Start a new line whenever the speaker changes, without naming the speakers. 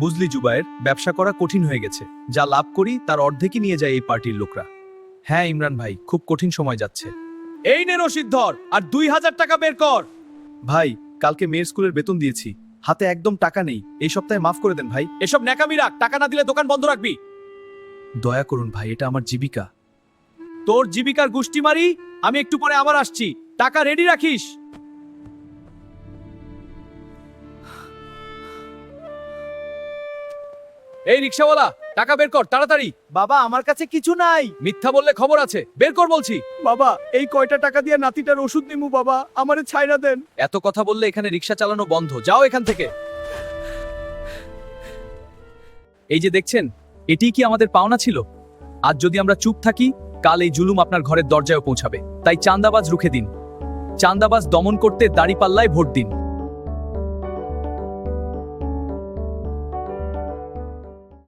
বুঝলি জুবায়ের, ব্যবসা করা কঠিন হয়ে গেছে। যা লাভ করি তার অর্ধেকই নিয়ে যায় এই পার্টির লোকরা। হ্যাঁ ইমরান ভাই, খুব কঠিন সময় যাচ্ছে। এই নে রশিদ ধর, আর 2000 টাকা বের কর। ভাই, কালকে মেয়ের স্কুলের বেতন দিয়েছি, হাতে একদম টাকা নেই। এই সপ্তাহে মাফ করে দেন ভাই। এসব ন্যাকামি রাখ, টাকা না দিলে দোকান বন্ধ রাখবি। দয়া করুন ভাই, এটা আমার জীবিকা। তোর জীবিকার গুষ্টি মারি, আমি একটু পরে আবার আসছি। টাকা রেডি রাখিস। এই রিকশাওয়ালা, টাকা বের কর তাড়াতাড়ি।
বাবা, আমার কাছে কিছু নাই।
মিথ্যা বললে খবর আছে, বের কর বলছি।
বাবা, এই কয়টা টাকা দিয়ে নাতিটার ওষুধ নিমু বাবা, আমারে ছাইরা দেন।
এত কথা বললে এখানে রিকশা চালানো বন্ধ, যাও এখান থেকে। এই যে দেখছেন, এটি কি আমাদের পাওনা ছিল? আজ যদি আমরা চুপ থাকি, কাল এই জুলুম আপনার ঘরের দরজায় পৌঁছাবে। তাই চাঁদাবাজ রুখে দিন। চাঁদাবাজ দমন করতে দাঁড়িপাল্লায় ভোট দিন।